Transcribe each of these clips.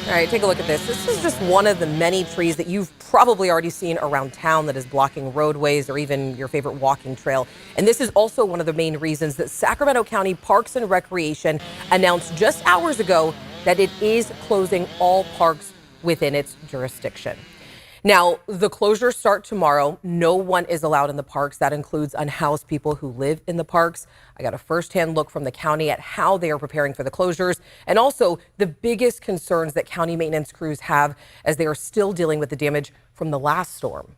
All right, take a look at this. This is just one of the many trees that you've probably already seen around town that is blocking roadways or even your favorite walking trail. And this is also one of the main reasons that Sacramento County Parks and Recreation announced just hours ago that it is closing all parks within its jurisdiction. Now, the closures start tomorrow. No one is allowed in the parks. That includes unhoused people who live in the parks. I got a firsthand look from the county at how they are preparing for the closures and also the biggest concerns that county maintenance crews have as they are still dealing with the damage from the last storm.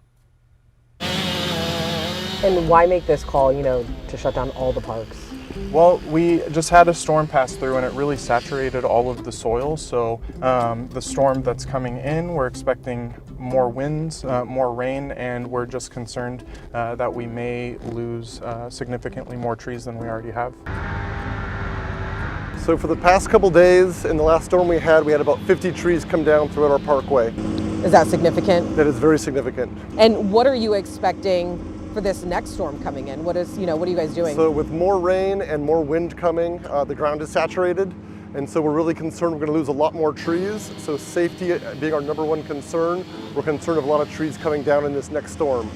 And why make this call, to shut down all the parks? Well, we just had a storm pass through and it really saturated all of the soil. So the storm that's coming in, we're expecting more winds, more rain, and we're just concerned that we may lose significantly more trees than we already have. So for the past couple days, in the last storm we had about 50 trees come down throughout our parkway. Is that significant? That is very significant. And what are you expecting for this next storm coming in? What are you guys doing? So with more rain and more wind coming, the ground is saturated, and so we're really concerned we're going to lose a lot more trees. So safety being our number one concern, we're concerned of a lot of trees coming down in this next storm.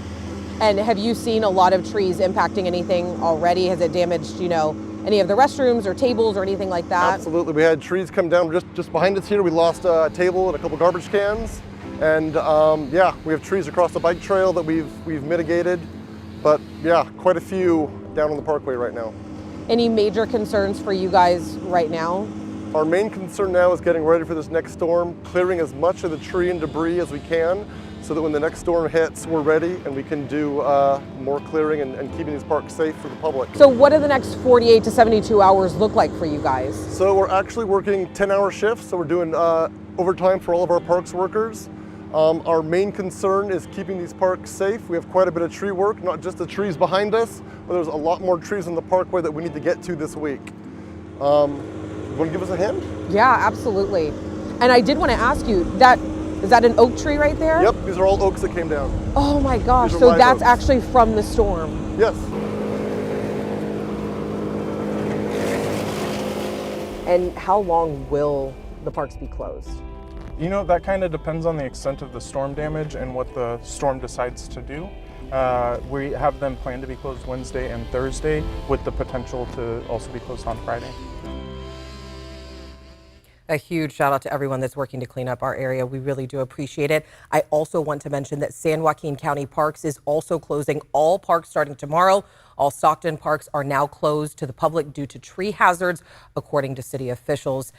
And have you seen a lot of trees impacting anything already? Has it damaged, any of the restrooms or tables or anything like that? Absolutely. We had trees come down just behind us here. We lost a table and a couple garbage cans. And yeah, we have trees across the bike trail that we've mitigated. But yeah, quite a few down on the parkway right now. Any major concerns for you guys right now? Our main concern now is getting ready for this next storm, clearing as much of the tree and debris as we can so that when the next storm hits, we're ready and we can do more clearing and keeping these parks safe for the public. So what do the next 48 to 72 hours look like for you guys? So we're actually working 10-hour shifts, so we're doing overtime for all of our parks workers. Our main concern is keeping these parks safe. We have quite a bit of tree work, not just the trees behind us, but there's a lot more trees in the parkway that we need to get to this week. You want to give us a hand? Yeah, absolutely. And I did want to ask you, is that an oak tree right there? Yep, these are all oaks that came down. Oh my gosh, so that's oaks. actually from the storm? Yes. And how long will the parks be closed? That kind of depends on the extent of the storm damage and what the storm decides to do. We have them planned to be closed Wednesday and Thursday with the potential to also be closed on Friday. A huge shout out to everyone that's working to clean up our area. We really do appreciate it. I also want to mention that San Joaquin County Parks is also closing all parks starting tomorrow. All Stockton parks are now closed to the public due to tree hazards, according to city officials.